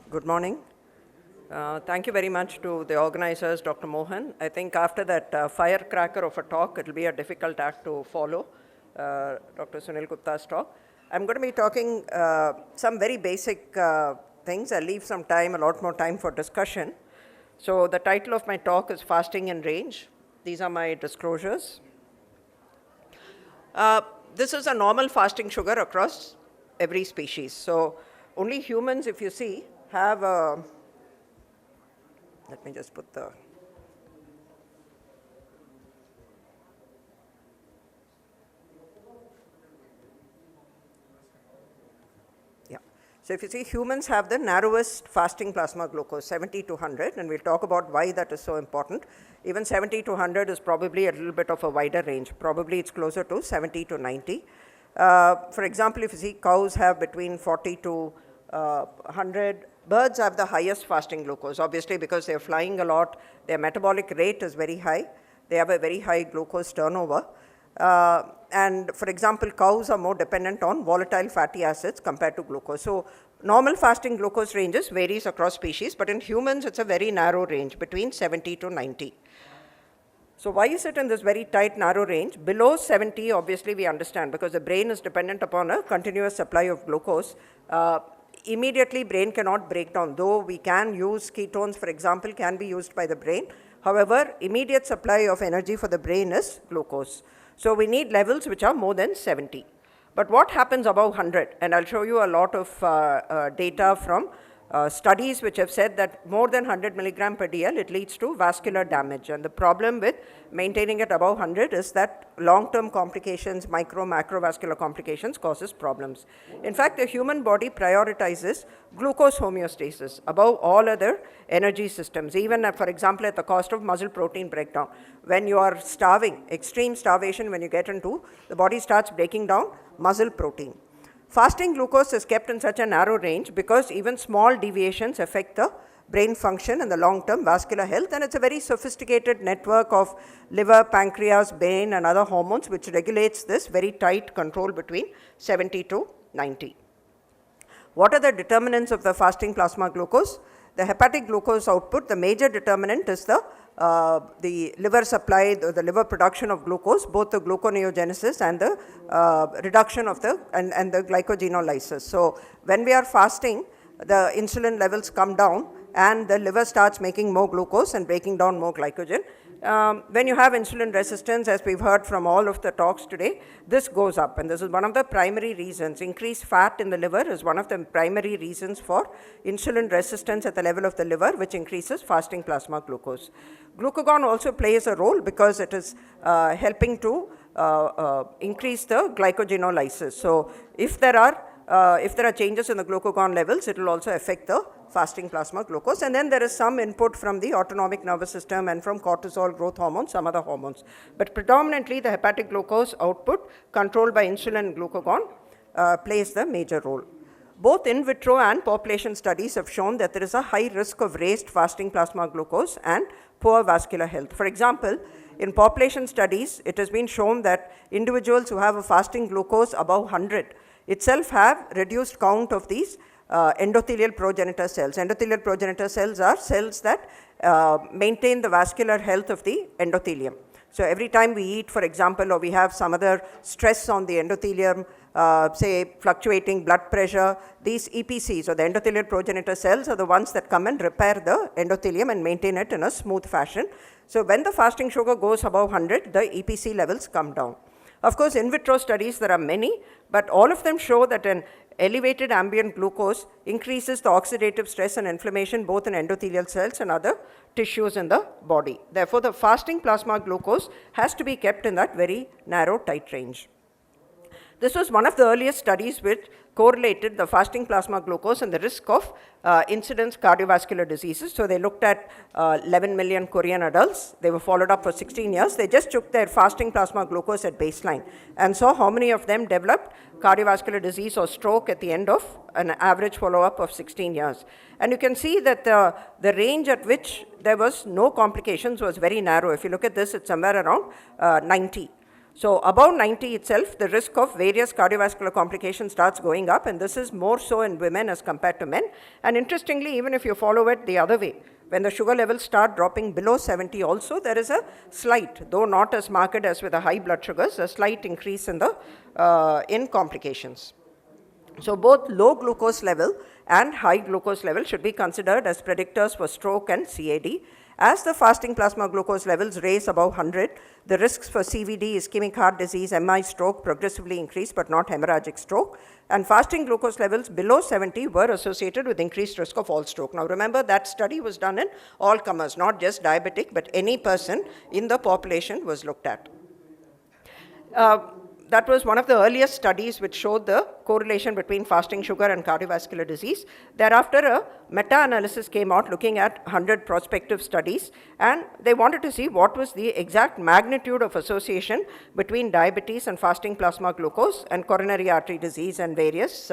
Good morning. Thank you very much to the organizers, Dr. Mohan. I think after that firecracker of a talk, it will be a difficult act to follow, Dr. Sunil Gupta's talk. I'm going to be talking some very basic things. I'll leave some time, a lot more time for discussion. So the title of my talk is Fasting in Range. These are my disclosures. This is a normal fasting sugar across every species. So only humans, if you see, have a, let me just put the, yeah. So if you see, humans have the narrowest fasting plasma glucose, 70 to 100, and we'll talk about why that is so important. Even 70 to 100 is probably a little bit of a wider range. Probably it's closer to 70 to 90. For example, if you see, cows have between 40 to 100. Birds have the highest fasting glucose, obviously because they're flying a lot, their metabolic rate is very high, they have a very high glucose turnover. And for example, cows are more dependent on volatile fatty acids compared to glucose. So normal fasting glucose ranges varies across species, but in humans it's a very narrow range, between 70 to 90. So why is it in this very tight, narrow range? Below 70, obviously we understand, because the brain is dependent upon a continuous supply of glucose. Immediately brain cannot break down, though we can use ketones, for example, can be used by the brain. However, immediate supply of energy for the brain is glucose. So we need levels which are more than 70. But what happens above 100? And I'll show you a lot of data from studies which have said that more than 100 milligram per dl, it leads to vascular damage. And the problem with maintaining it above 100 is that long-term complications, macrovascular complications causes problems. In fact, the human body prioritizes glucose homeostasis above all other energy systems, even for example, at the cost of muscle protein breakdown. When you are starving, extreme starvation, when you get into, the body starts breaking down muscle protein. Fasting glucose is kept in such a narrow range because even small deviations affect the brain function and the long-term vascular health, and it's a very sophisticated network of liver, pancreas, brain and other hormones which regulates this very tight control between 70 to 90. What are the determinants of the fasting plasma glucose? The hepatic glucose output, the major determinant is the liver supply, the liver production of glucose, both the gluconeogenesis and the reduction of the and the glycogenolysis. So when we are fasting, the insulin levels come down and the liver starts making more glucose and breaking down more glycogen. When you have insulin resistance, as we've heard from all of the talks today, this goes up, and this is one of the primary reasons. Increased fat in the liver is one of the primary reasons for insulin resistance at the level of the liver, which increases fasting plasma glucose. Glucagon also plays a role because it is helping to increase the glycogenolysis. So if there are changes in the glucagon levels, it will also affect the fasting plasma glucose. And then there is some input from the autonomic nervous system and from cortisol, growth hormones, some other hormones. But predominantly the hepatic glucose output controlled by insulin and glucagon plays the major role. Both in vitro and population studies have shown that there is a high risk of raised fasting plasma glucose and poor vascular health. For example, in population studies, it has been shown that individuals who have a fasting glucose above 100 itself have reduced count of these endothelial progenitor cells. Endothelial progenitor cells are cells that maintain the vascular health of the endothelium. So every time we eat, for example, or we have some other stress on the endothelium, say fluctuating blood pressure, these EPCs or the endothelial progenitor cells are the ones that come and repair the endothelium and maintain it in a smooth fashion. So when the fasting sugar goes above 100, the EPC levels come down. Of course, in vitro studies, there are many, but all of them show that an elevated ambient glucose increases the oxidative stress and inflammation both in endothelial cells and other tissues in the body. Therefore, the fasting plasma glucose has to be kept in that very narrow, tight range. This was one of the earliest studies which correlated the fasting plasma glucose and the risk of incidence cardiovascular diseases. So they looked at 11 million Korean adults. They were followed up for 16 years. They just took their fasting plasma glucose at baseline and saw how many of them developed cardiovascular disease or stroke at the end of an average follow-up of 16 years. And you can see that the range at which there was no complications was very narrow. If you look at this, it's somewhere around 90. So above 90 itself, the risk of various cardiovascular complications starts going up, and this is more so in women as compared to men. And interestingly, even if you follow it the other way, when the sugar levels start dropping below 70 also, there is a slight, though not as marked as with the high blood sugars, a slight increase in the in complications. So both low glucose level and high glucose level should be considered as predictors for stroke and CAD. As the fasting plasma glucose levels raise above 100, the risks for CVD, ischemic heart disease, MI stroke progressively increase, but not hemorrhagic stroke. And fasting glucose levels below 70 were associated with increased risk of all stroke. Now remember, that study was done in all comers, not just diabetic, but any person in the population was looked at. That was one of the earliest studies which showed the correlation between fasting sugar and cardiovascular disease. Thereafter, a meta-analysis came out looking at 100 prospective studies, and they wanted to see what was the exact magnitude of association between diabetes and fasting plasma glucose and coronary artery disease and various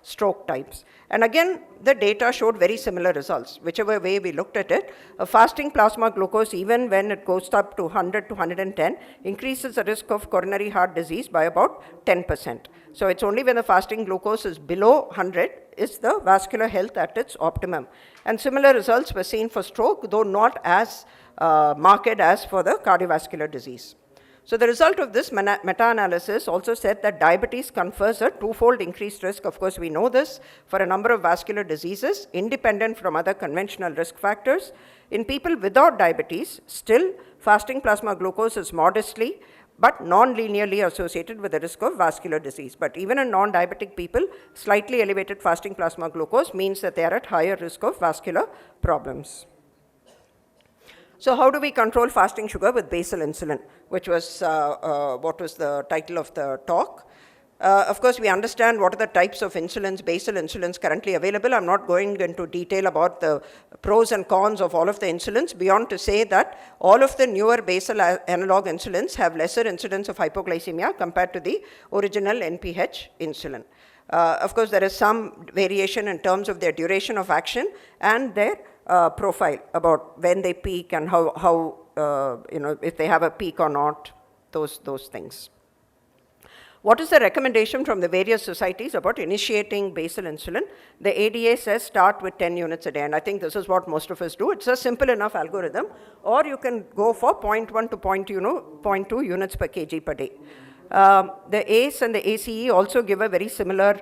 stroke types. And again, the data showed very similar results. Whichever way we looked at it, a fasting plasma glucose, even when it goes up to 100 to 110, increases the risk of coronary heart disease by about 10%. So it's only when the fasting glucose is below 100 is the vascular health at its optimum. And similar results were seen for stroke, though not as marked as for the cardiovascular disease. So the result of this meta-analysis also said that diabetes confers a twofold increased risk. Of course, we know this for a number of vascular diseases, independent from other conventional risk factors. In people without diabetes, still fasting plasma glucose is modestly but non-linearly associated with the risk of vascular disease. But even in non-diabetic people, slightly elevated fasting plasma glucose means that they are at higher risk of vascular problems. So how do we control fasting sugar with basal insulin, which was what was the title of the talk. Of course, we understand what are the types of insulins, basal insulins currently available. I'm not going into detail about the pros and cons of all of the insulins, beyond to say that all of the newer basal analog insulins have lesser incidence of hypoglycemia compared to the original NPH insulin. Of course, there is some variation in terms of their duration of action and their profile about when they peak and how if they have a peak or not, those things. What is the recommendation from the various societies about initiating basal insulin? The ADA says start with 10 units a day, and I think this is what most of us do. It's a simple enough algorithm, or you can go for 0.1 to 0.2 units per kg per day. The ACE and the ACE also give a very similar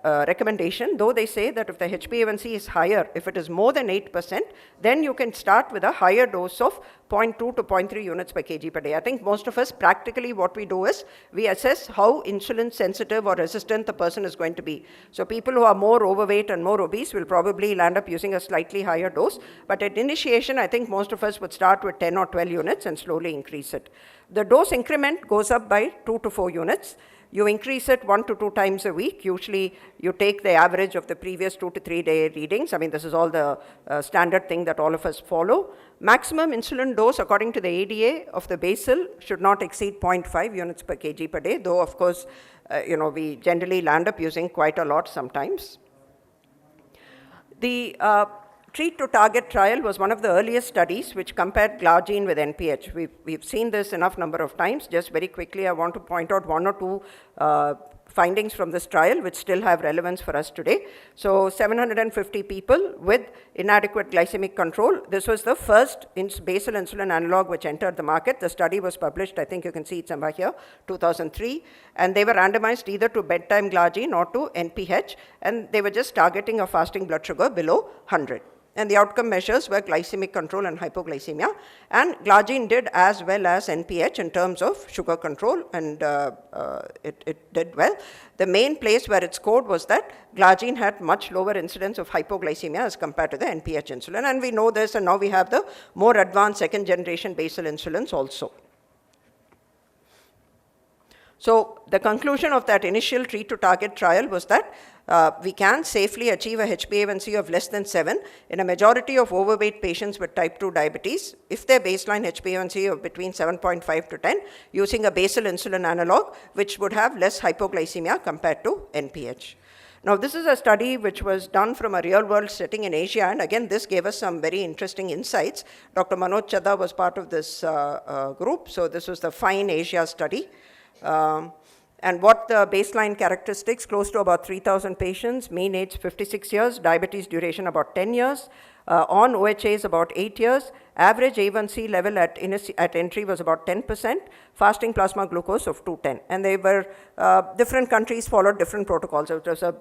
recommendation, though they say that if the HbA1c is higher, if it is more than 8%, then you can start with a higher dose of 0.2 to 0.3 units per kg per day. I think most of us, practically what we do is, we assess how insulin sensitive or resistant the person is going to be. So people who are more overweight and more obese will probably land up using a slightly higher dose. But at initiation, I think most of us would start with 10 or 12 units and slowly increase it. The dose increment goes up by 2 to 4 units. You increase it 1 to 2 times a week. Usually, you take the average of the previous 2 to 3 day readings. I mean, this is all the standard thing that all of us follow. Maximum insulin dose, according to the ADA, of the basal should not exceed 0.5 units per kg per day, though, of course, we generally land up using quite a lot sometimes. The Treat to Target trial was one of the earliest studies which compared glargine with NPH. We've seen this enough number of times. Just very quickly, I want to point out 1 or 2 findings from this trial which still have relevance for us today. So 750 people with inadequate glycemic control. This was the first basal insulin analog which entered the market. The study was published, I think you can see it somewhere here, 2003. And they were randomized either to bedtime glargine or to NPH. And they were just targeting a fasting blood sugar below 100. And the outcome measures were glycemic control and hypoglycemia. And glargine did as well as NPH in terms of sugar control, and it did well. The main place where it scored was that glargine had much lower incidence of hypoglycemia as compared to the NPH insulin. And we know this, and now we have the more advanced second generation basal insulins also. So the conclusion of that initial Treat to Target trial was that we can safely achieve a HbA1c of less than 7 in a majority of overweight patients with type 2 diabetes if their baseline HbA1c of between 7.5 to 10 using a basal insulin analog, which would have less hypoglycemia compared to NPH. Now, this is a study which was done from a real-world setting in Asia, and again, this gave us some very interesting insights. Dr. Manoj Chadha was part of this group, so this was the FINE Asia study. And what the baseline characteristics, close to about 3,000 patients, mean age 56 years, diabetes duration about 10 years, on OHAs about 8 years, average A1C level at entry was about 10%, fasting plasma glucose of 210. And they were, different countries followed different protocols. It was a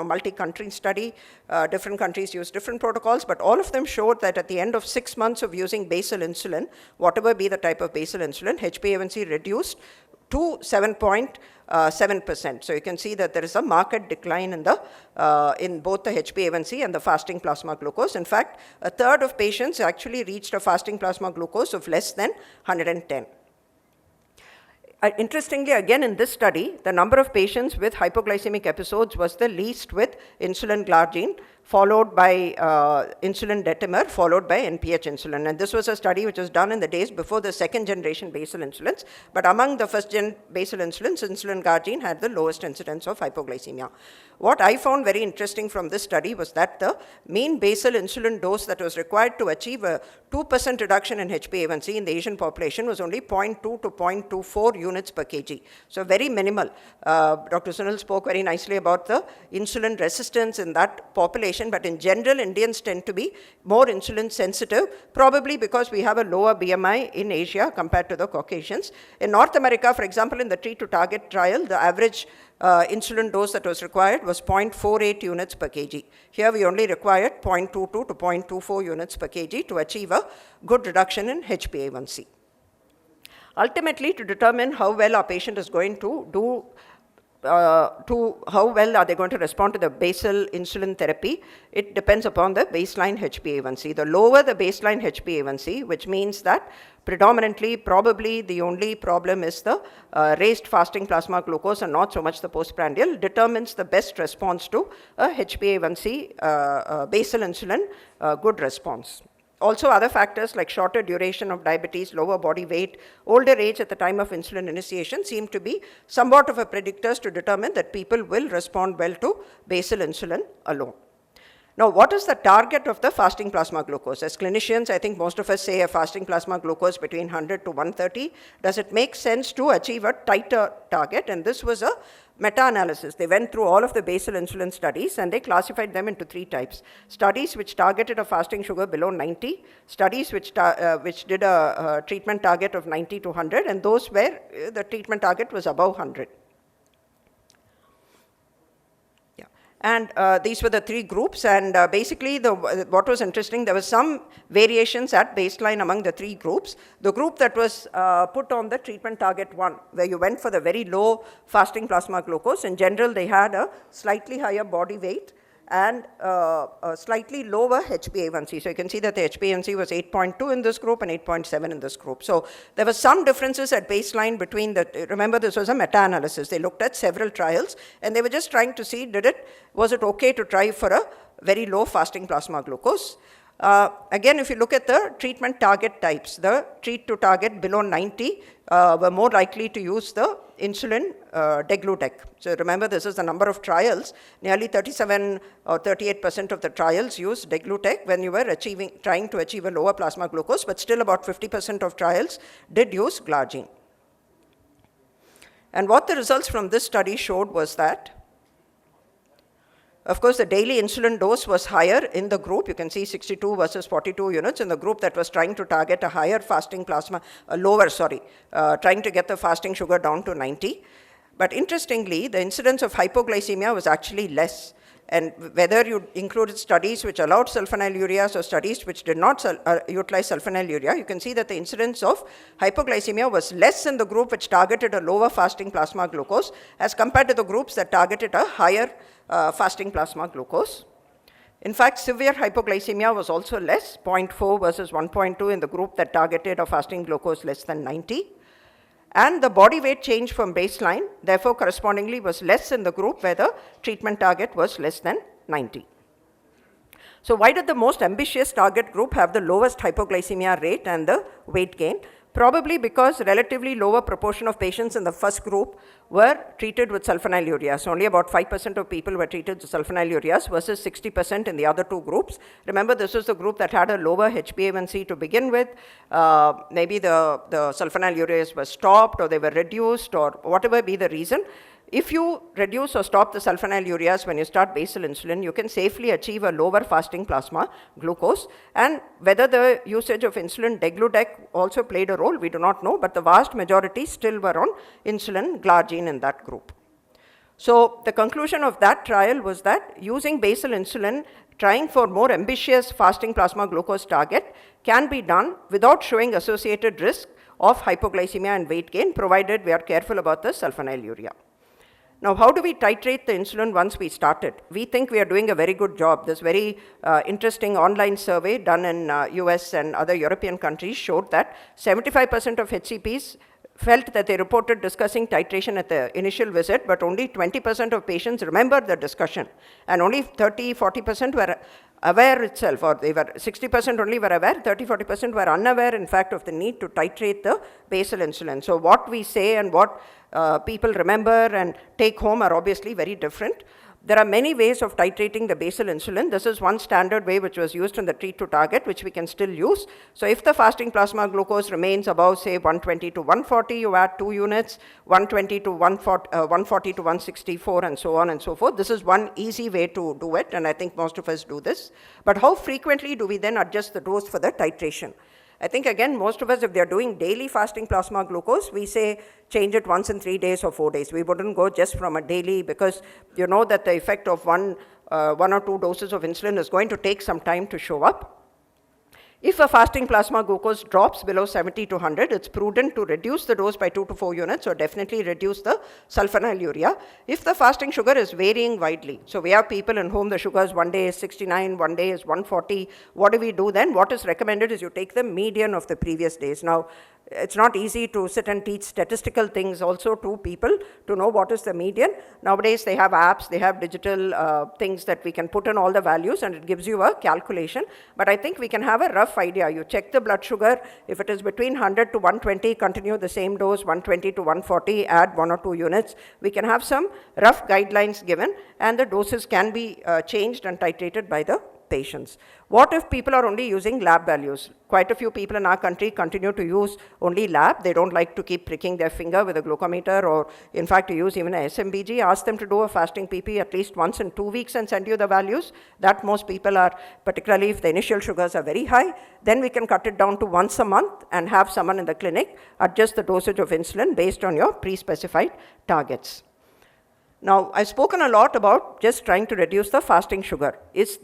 multi-country study. Different countries used different protocols, but all of them showed that at the end of 6 months of using basal insulin, whatever be the type of basal insulin, HbA1c reduced to 7.7%. So you can see that there is a marked decline in both the HbA1c and the fasting plasma glucose. In fact, a third of patients actually reached a fasting plasma glucose of less than 110. Interestingly, again in this study, the number of patients with hypoglycemic episodes was the least with insulin glargine, followed by insulin detamers, followed by NPH insulin. And this was a study which was done in the days before the second generation basal insulins. But among the first gen basal insulins, insulin glargine had the lowest incidence of hypoglycemia. What I found very interesting from this study was that the mean basal insulin dose that was required to achieve a 2% reduction in HbA1c in the Asian population was only 0.2 to 0.24 units per kg. So very minimal. Dr. Sunil spoke very nicely about the insulin resistance in that population. But in general, Indians tend to be more insulin sensitive, probably because we have a lower BMI in Asia compared to the Caucasians. In North America, for example, in the treat to target trial, the average insulin dose that was required was 0.48 units per kg. Here we only required 0.22 to 0.24 units per kg to achieve a good reduction in HbA1c. Ultimately, to determine how well our patient is going to do, how well are they going to respond to the basal insulin therapy, it depends upon the baseline HbA1c. The lower the baseline HbA1c, which means that predominantly, probably the only problem is the raised fasting plasma glucose and not so much the postprandial, determines the best response to a HbA1c basal insulin good response. Also, other factors like shorter duration of diabetes, lower body weight, older age at the time of insulin initiation seem to be somewhat of a predictors to determine that people will respond well to basal insulin alone. Now, what is the target of the fasting plasma glucose? As clinicians, I think most of us say a fasting plasma glucose between 100 to 130. Does it make sense to achieve a tighter target? And this was a meta-analysis. They went through all of the basal insulin studies and they classified them into 3 types. Studies which targeted a fasting sugar below 90, studies which did a treatment target of 90 to 100, and those where the treatment target was above 100. And these were the 3 groups, and basically what was interesting, there was some variations at baseline among the 3 groups. The group that was put on the treatment target 1, where you went for the very low fasting plasma glucose, in general they had a slightly higher body weight and a slightly lower HbA1c. So you can see that the HbA1c was 8.2 in this group and 8.7 in this group. So there were some differences at baseline between remember this was a meta-analysis. They looked at several trials and they were just trying to see, was it okay to try for a very low fasting plasma glucose? Again, if you look at the treatment target types, the treat to target below 90 were more likely to use the insulin degludec. So remember, this is the number of trials. Nearly 37 or 38% of the trials used degludec when you were trying to achieve a lower plasma glucose, but still about 50% of trials did use glargine. And what the results from this study showed was that, of course, the daily insulin dose was higher in the group. You can see 62 versus 42 units in the group that was trying to target a higher fasting plasma, trying to get the fasting sugar down to 90. But interestingly, the incidence of hypoglycemia was actually less. And whether you included studies which allowed sulfonylureas or studies which did not utilize sulfonylurea, you can see that the incidence of hypoglycemia was less in the group which targeted a lower fasting plasma glucose as compared to the groups that targeted a higher fasting plasma glucose. In fact, severe hypoglycemia was also less, 0.4 versus 1.2 in the group that targeted a fasting glucose less than 90. And the body weight change from baseline, therefore, correspondingly was less in the group where the treatment target was less than 90. So why did the most ambitious target group have the lowest hypoglycemia rate and the weight gain? probably because relatively lower proportion of patients in the first group were treated with sulfonylureas. Only about 5% of people were treated with sulfonylureas versus 60% in the other two groups. Remember, this was the group that had a lower HbA1c to begin with. Maybe the sulfonylureas were stopped or they were reduced or whatever be the reason. If you reduce or stop the sulfonylureas when you start basal insulin, you can safely achieve a lower fasting plasma glucose. And whether the usage of insulin degludec also played a role, we do not know, but the vast majority still were on insulin glargine in that group. So the conclusion of that trial was that using basal insulin, trying for more ambitious fasting plasma glucose target can be done without showing associated risk of hypoglycemia and weight gain, provided we are careful about the sulfonylurea. Now, how do we titrate the insulin once we start it? We think we are doing a very good job. This very interesting online survey done in US and other European countries showed that 75% of HCPs felt that they reported discussing titration at the initial visit, but only 20% of patients remembered the discussion, and only 30-40% were aware itself, or they were 60% only were aware, 30-40% were unaware, in fact, of the need to titrate the basal insulin. So what we say and what people remember and take home are obviously very different. There are many ways of titrating the basal insulin. This is one standard way which was used in the treat to target, which we can still use. So if the fasting plasma glucose remains above, say, 120 to 140, you add 2 units, 120 to 140 to 164, and so on and so forth. This is one easy way to do it, and I think most of us do this. But how frequently do we then adjust the dose for the titration? I think, again, most of us, if they're doing daily fasting plasma glucose, we say change it once in 3 days or 4 days. We wouldn't go just from a daily, because you know that the effect of one or two doses of insulin is going to take some time to show up. If a fasting plasma glucose drops below 70 to 100, it's prudent to reduce the dose by 2 to 4 units, or definitely reduce the sulfonylurea. If the fasting sugar is varying widely, so we have people in whom the sugars one day is 69, one day is 140, what do we do then? What is recommended is you take the median of the previous days. Now, it's not easy to sit and teach statistical things also to people to know what is the median. Nowadays, they have apps, they have digital things that we can put in all the values, and it gives you a calculation. But I think we can have a rough idea. You check the blood sugar. If it is between 100 to 120, continue the same dose, 120 to 140, add 1 or 2 units. We can have some rough guidelines given, and the doses can be changed and titrated by the patients. What if people are only using lab values? Quite a few people in our country continue to use only lab. They don't like to keep pricking their finger with a glucometer, or in fact to use even a SMBG. Ask them to do a fasting PP at least once in 2 weeks and send you the values. That most people are, particularly if the initial sugars are very high. Then we can cut it down to once a month and have someone in the clinic adjust the dosage of insulin based on your pre-specified targets. Now, I've spoken a lot about just trying to reduce the fasting sugar. Is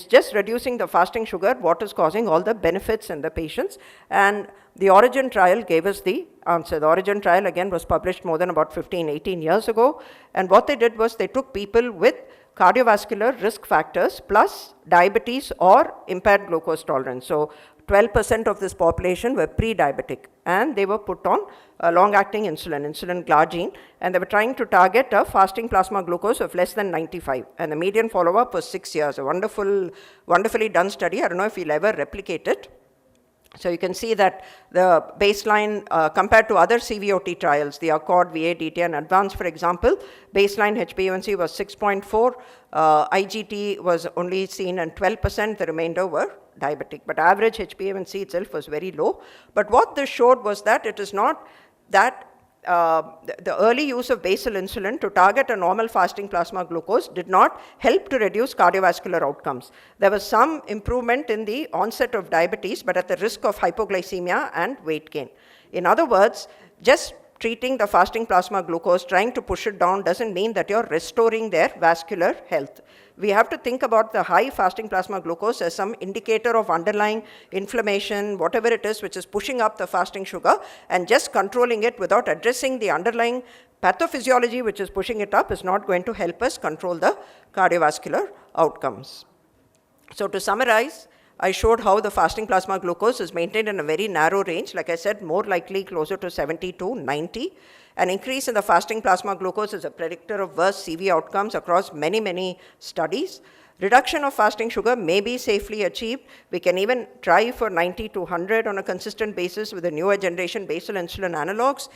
just reducing the fasting sugar what is causing all the benefits in the patients? And the Origin trial gave us the answer. The Origin trial, again, was published more than about 15, 18 years ago. And what they did was they took people with cardiovascular risk factors plus diabetes or impaired glucose tolerance. So 12% of this population were pre-diabetic, and they were put on long-acting insulin glargine, and they were trying to target a fasting plasma glucose of less than 95, and the median follow-up was 6 years. A wonderfully done study. I don't know if we'll ever replicate it. So you can see that the baseline compared to other CVOT trials, the Accord, VA-DT, and Advance, for example, baseline HbA1c was 6.4, IGT was only seen in 12%, the remainder were diabetic. But average HbA1c itself was very low. But what this showed was that it is not that the early use of basal insulin to target a normal fasting plasma glucose did not help to reduce cardiovascular outcomes. There was some improvement in the onset of diabetes, but at the risk of hypoglycemia and weight gain. In other words, just treating the fasting plasma glucose, trying to push it down, doesn't mean that you're restoring their vascular health. We have to think about the high fasting plasma glucose as some indicator of underlying inflammation, whatever it is, which is pushing up the fasting sugar, and just controlling it without addressing the underlying pathophysiology which is pushing it up is not going to help us control the cardiovascular outcomes. So to summarize, I showed how the fasting plasma glucose is maintained in a very narrow range, like I said, more likely closer to 70 to 90. An increase in the fasting plasma glucose is a predictor of worse CV outcomes across many, many studies. Reduction of fasting sugar may be safely achieved. We can even try for 90 to 100 on a consistent basis with the newer generation basal insulin analogs.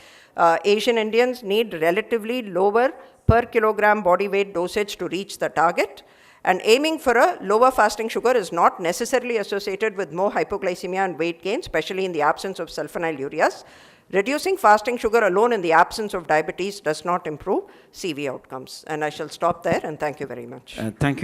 Asian Indians need relatively lower per kilogram body weight dosage to reach the target. And aiming for a lower fasting sugar is not necessarily associated with more hypoglycemia and weight gain, especially in the absence of sulfonylureas. Reducing fasting sugar alone in the absence of diabetes does not improve CV outcomes. And I shall stop there, and thank you very much. Thank you.